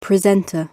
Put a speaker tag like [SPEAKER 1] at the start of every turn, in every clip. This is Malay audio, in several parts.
[SPEAKER 1] presenter.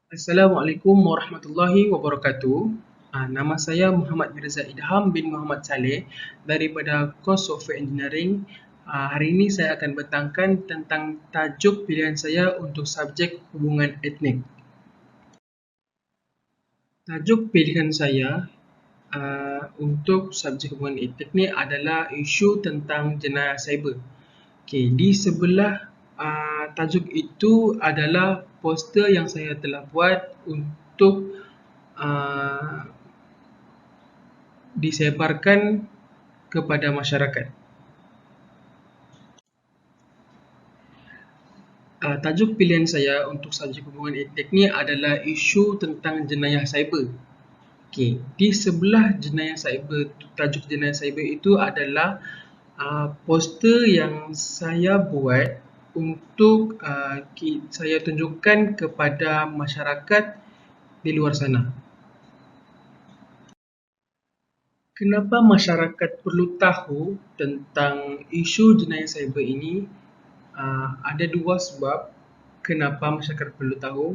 [SPEAKER 2] Assalamualaikum warahmatullahi wabarakatuh. Nama saya Muhammad Mirza Idham bin Muhammad Saleh daripada kos Software Engineering. Hari ini saya akan bertangkan tentang tajuk pilihan saya untuk subjek hubungan etnik. Tajuk pilihan saya untuk subjek hubungan etnik ni adalah isu tentang jenayah cyber. Okey, di sebelah tajuk itu adalah poster yang saya telah buat untuk disebarkan kepada masyarakat. Tajuk pilihan saya untuk subjek hubungan etnik ni adalah isu tentang jenayah cyber. Okey, di sebelah jenayah cyber, tajuk jenayah cyber itu adalah poster yang saya buat untuk saya tunjukkan kepada masyarakat di luar sana. Kenapa masyarakat perlu tahu tentang isu jenayah cyber ini? Ada dua sebab kenapa masyarakat perlu tahu.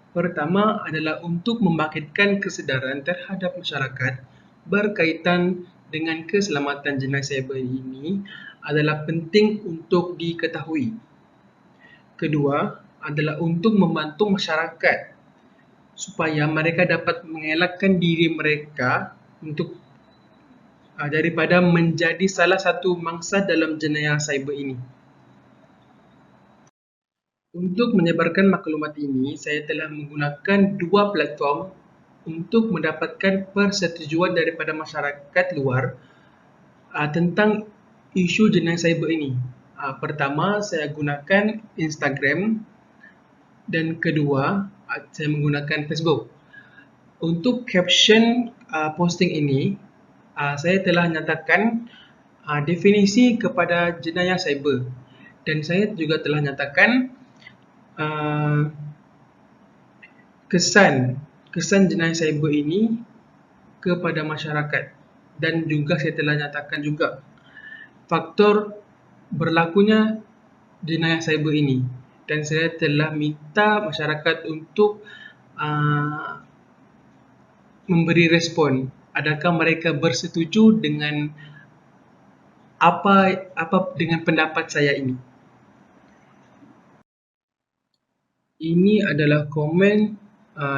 [SPEAKER 2] Pertama adalah untuk membangkitkan kesedaran terhadap masyarakat berkaitan dengan keselamatan jenayah cyber ini adalah penting untuk diketahui. Kedua adalah untuk membantu masyarakat supaya mereka dapat mengelakkan diri mereka untuk daripada menjadi salah satu mangsa dalam jenayah cyber ini. Untuk menyebarkan maklumat ini, saya telah menggunakan dua platform untuk mendapatkan persetujuan daripada masyarakat luar tentang isu jenayah cyber ini. Pertama, saya gunakan Instagram dan kedua, saya menggunakan Facebook. Untuk caption posting ini, saya telah nyatakan definisi kepada jenayah cyber dan saya juga telah nyatakan kesan jenayah cyber ini kepada masyarakat dan juga saya telah nyatakan juga faktor berlakunya jenayah cyber ini dan saya telah minta masyarakat untuk memberi respon. Adakah mereka bersetuju dengan apa dengan pendapat saya ini? Ini adalah komen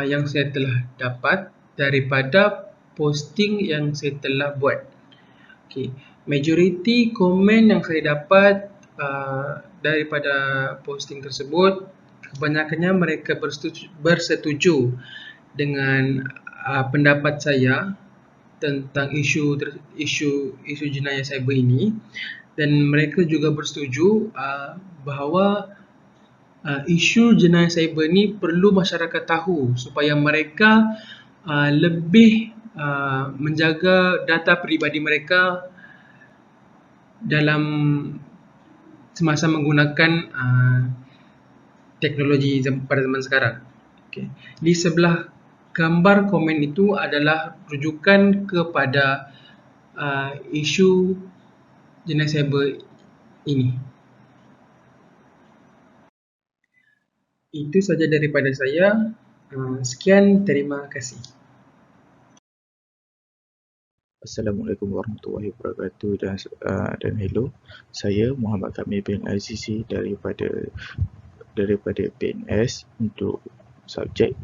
[SPEAKER 2] yang saya telah dapat daripada posting yang saya telah buat. Okay. Majoriti komen yang saya dapat daripada posting tersebut, kebanyakannya mereka bersetuju dengan pendapat saya tentang isu jenayah cyber ini dan mereka juga bersetuju bahawa isu jenayah cyber ini perlu masyarakat tahu supaya mereka lebih menjaga data peribadi mereka dalam semasa menggunakan teknologi pada zaman sekarang. Okay. Di sebelah gambar komen itu adalah rujukan kepada isu jenayah cyber ini. Itu saja daripada saya. Sekian, terima kasih.
[SPEAKER 3] Assalamualaikum warahmatullahi wabarakatuh dan hello. Saya Muhammad Kamil bin Azizi daripada PNS untuk subjek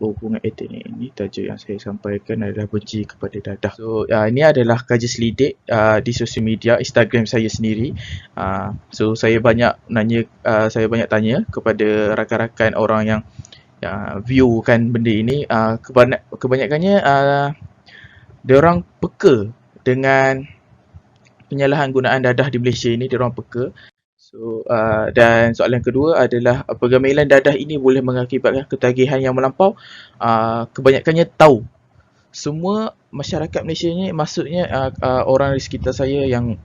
[SPEAKER 3] hubungan etnik ini. Tajuk yang saya sampaikan adalah benci kepada dadah. So ini adalah kaji selidik di sosial media Instagram saya sendiri. So saya banyak tanya kepada rakan-rakan orang yang viewkan benda ini. Kebanyakannya diorang peka dengan penyalahan gunaan dadah di Malaysia ini, diorang peka. So dan soalan kedua adalah penggamilan dadah ini boleh mengakibatkan ketagihan yang melampau. Kebanyakannya tahu. Semua masyarakat Malaysia ni, maksudnya orang di sekitar saya yang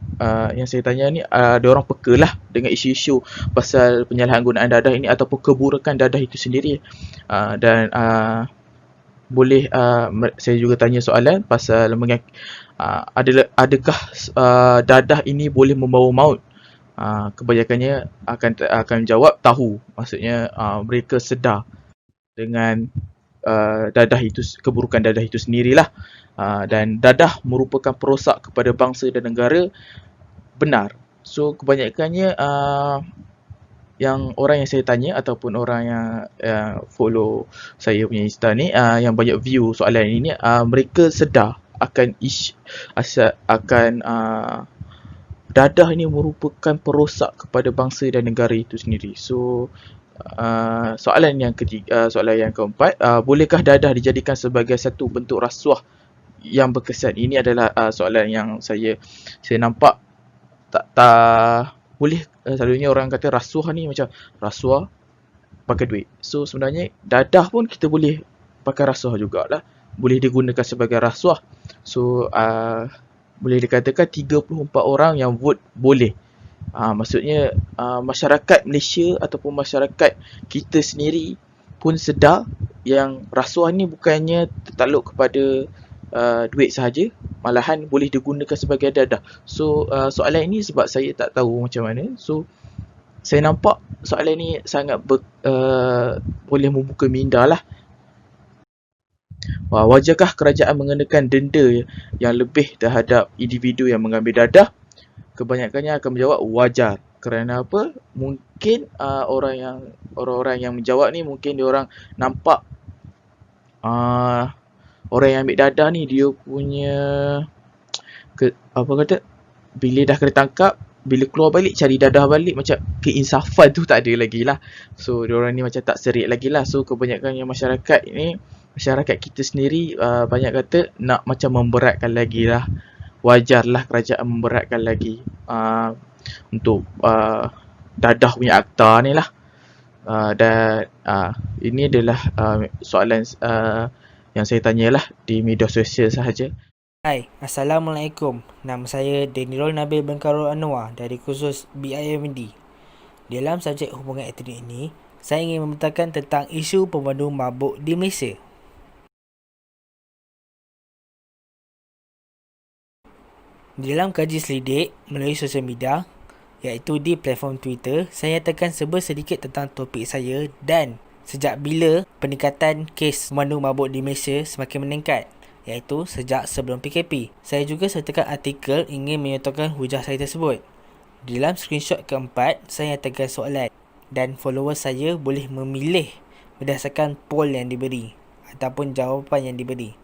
[SPEAKER 3] saya tanya ni, diorang peka lah dengan isu-isu pasal penyalahan gunaan dadah ini ataupun keburukan dadah itu sendiri. Dan boleh saya juga tanya soalan pasal adakah dadah ini boleh membawa maut? Kebanyakannya akan jawab tahu. Maksudnya mereka sedar dengan dadah itu, keburukan dadah itu sendirilah. Dan dadah merupakan perosak kepada bangsa dan negara, benar. So kebanyakannya yang orang yang saya tanya ataupun orang yang follow saya punya Insta ni, yang banyak view soalan ini, mereka sedar akan dadah ini merupakan perosak kepada bangsa dan negara itu sendiri. So soalan yang ketiga, soalan yang keempat, bolehkah dadah dijadikan sebagai satu bentuk rasuah yang berkesan? Ini adalah soalan yang saya nampak tak boleh. Selalunya orang kata rasuah ni macam rasuah pakai duit. So sebenarnya dadah pun kita boleh pakai rasuah jugalah. Boleh digunakan sebagai rasuah. So boleh dikatakan 34 orang yang vote boleh. Maksudnya masyarakat Malaysia ataupun masyarakat kita sendiri pun sedar yang rasuah ni bukannya tertakluk kepada duit sahaja, malahan boleh digunakan sebagai dadah. So soalan ini sebab saya tak tahu macam mana, so saya nampak soalan ni sangat boleh membuka minda lah. Wajarkah kerajaan mengenakan denda yang lebih terhadap individu yang mengambil dadah? Kebanyakannya akan menjawab wajar. Kerana apa? Mungkin orang-orang yang menjawab ni mungkin diorang nampak orang yang ambil dadah ni dia punya bila dah kena tangkap, bila keluar balik cari dadah balik, macam keinsafan tu tak ada lagi lah. So diorang ni macam tak serik lagi lah. So kebanyakan yang masyarakat kita sendiri banyak kata nak macam memberatkan lagi lah. Wajarlah kerajaan memberatkan lagi untuk dadah punya akta ni lah. Dan ini adalah soalan yang saya tanyalah di media sosial sahaja.
[SPEAKER 1] Hai, Assalamualaikum. Nama saya Denirul Nabil bin Karul Anwar dari kursus BIMD. Dalam subjek hubungan etnik ini, saya ingin membentangkan tentang isu pemandu mabuk di Malaysia. Dalam kaji selidik melalui sosial media, iaitu di platform Twitter, saya nyatakan sedikit tentang topik saya dan sejak bila peningkatan kes pemandu mabuk di Malaysia semakin meningkat, iaitu sejak sebelum PKP. Saya juga sertakan artikel ingin menyatakan hujah saya tersebut. Di dalam screenshot keempat, saya nyatakan soalan dan followers saya boleh memilih berdasarkan poll yang diberi ataupun jawapan yang diberi.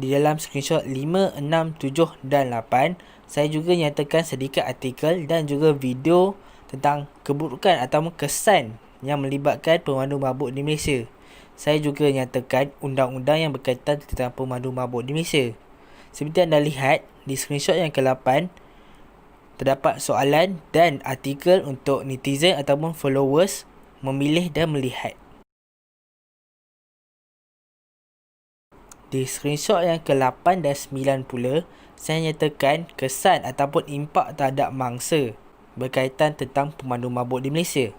[SPEAKER 1] Di dalam screenshot 5, 6, 7 dan 8, saya juga nyatakan sedikit artikel dan juga video tentang keburukan atau kesan yang melibatkan pemandu mabuk di Malaysia. Saya juga nyatakan undang-undang yang berkaitan tentang pemandu mabuk di Malaysia. Seperti anda lihat, di screenshot yang ke-8, terdapat soalan dan artikel untuk netizen ataupun followers memilih dan melihat. Di screenshot yang ke-8 dan 9 pula, saya nyatakan kesan ataupun impak terhadap mangsa berkaitan tentang pemandu mabuk di Malaysia.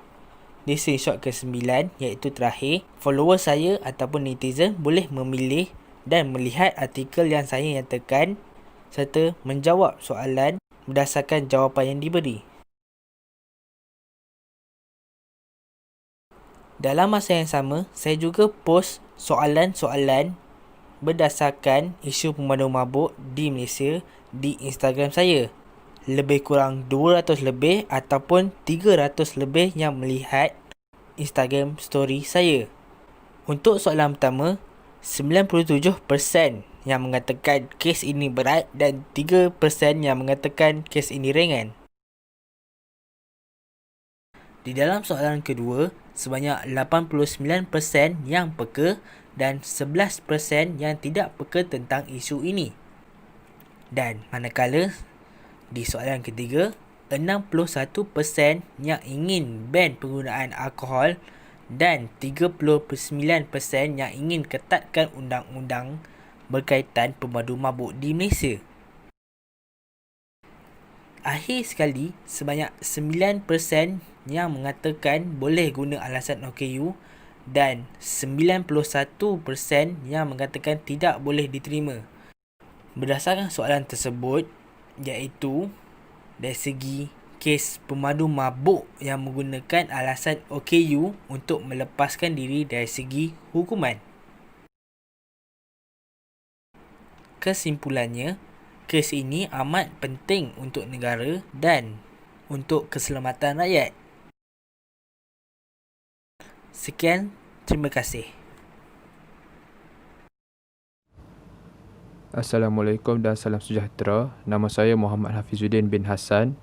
[SPEAKER 1] Di screenshot ke-9, iaitu terakhir, followers saya ataupun netizen boleh memilih dan melihat artikel yang saya nyatakan serta menjawab soalan berdasarkan jawapan yang diberi. Dalam masa yang sama, saya juga post soalan-soalan berdasarkan isu pemandu mabuk di Malaysia di Instagram saya. Lebih kurang 200 lebih ataupun 300 lebih yang melihat Instagram story saya. Untuk soalan pertama, 97% yang mengatakan kes ini berat dan 3% yang mengatakan kes ini ringan. Di dalam soalan kedua, sebanyak 89% yang peka dan 11% yang tidak peka tentang isu ini. Dan manakala di soalan ketiga, 61% yang ingin ban penggunaan alkohol dan 39% yang ingin ketatkan undang-undang berkaitan pemandu mabuk di Malaysia. Akhir sekali, sebanyak 9% yang mengatakan boleh guna alasan OKU dan 91% yang mengatakan tidak boleh diterima. Berdasarkan soalan tersebut, iaitu dari segi kes pemadu mabuk yang menggunakan alasan OKU untuk melepaskan diri dari segi hukuman. Kesimpulannya, kes ini amat penting untuk negara dan untuk keselamatan rakyat. Sekian, terima kasih.
[SPEAKER 4] Assalamualaikum dan salam sejahtera. Nama saya Muhammad Hafizuddin bin Hassan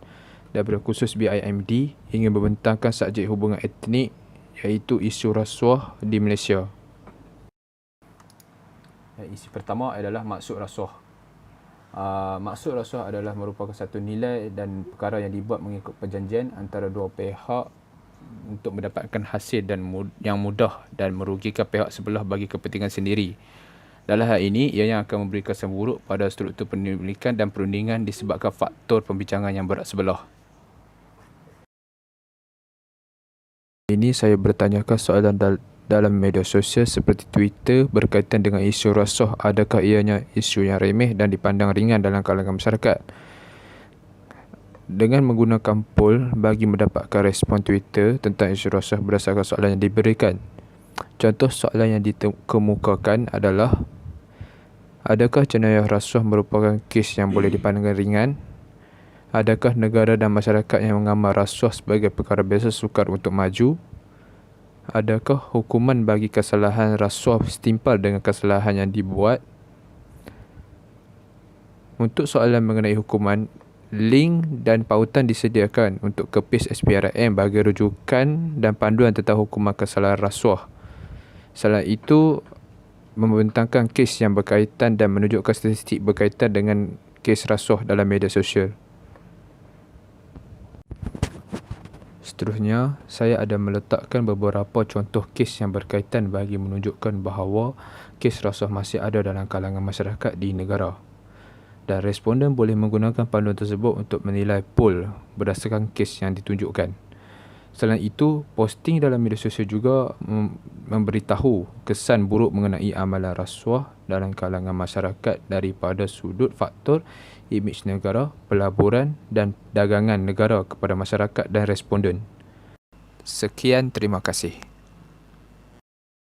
[SPEAKER 4] daripada kursus BIMD ingin membentangkan subjek hubungan etnik iaitu isu rasuah di Malaysia. Isi pertama adalah maksud rasuah. Maksud rasuah adalah merupakan satu nilai dan perkara yang dibuat mengikut perjanjian antara dua pihak untuk mendapatkan hasil dan yang mudah dan merugikan pihak sebelah bagi kepentingan sendiri. Dalam hal ini, ianya akan memberi kesan buruk pada struktur pendidikan dan perundingan disebabkan faktor pembincangan yang berat sebelah. Ini saya bertanyakan soalan dalam media sosial seperti Twitter berkaitan dengan isu rasuah. Adakah ianya isu yang remeh dan dipandang ringan dalam kalangan masyarakat? Dengan menggunakan poll bagi mendapatkan respon Twitter tentang isu rasuah berdasarkan soalan yang diberikan. Contoh soalan yang dikemukakan adalah: adakah jenayah rasuah merupakan kes yang boleh dipandang ringan? Adakah negara dan masyarakat yang mengamal rasuah sebagai perkara biasa sukar untuk maju? Adakah hukuman bagi kesalahan rasuah setimpal dengan kesalahan yang dibuat? Untuk soalan mengenai hukuman, link dan pautan disediakan untuk kepis SPRM bagi rujukan dan panduan tentang hukuman kesalahan rasuah. Selain itu, membentangkan kes yang berkaitan dan menunjukkan statistik berkaitan dengan kes rasuah dalam media sosial. Seterusnya, saya ada meletakkan beberapa contoh kes yang berkaitan bagi menunjukkan bahawa kes rasuah masih ada dalam kalangan masyarakat di negara. Dan responden boleh menggunakan panduan tersebut untuk menilai poll berdasarkan kes yang ditunjukkan. Selain itu, posting dalam media sosial juga memberitahu kesan buruk mengenai amalan rasuah dalam kalangan masyarakat daripada sudut faktor imej negara, pelaburan dan dagangan negara kepada masyarakat dan responden. Sekian, terima kasih.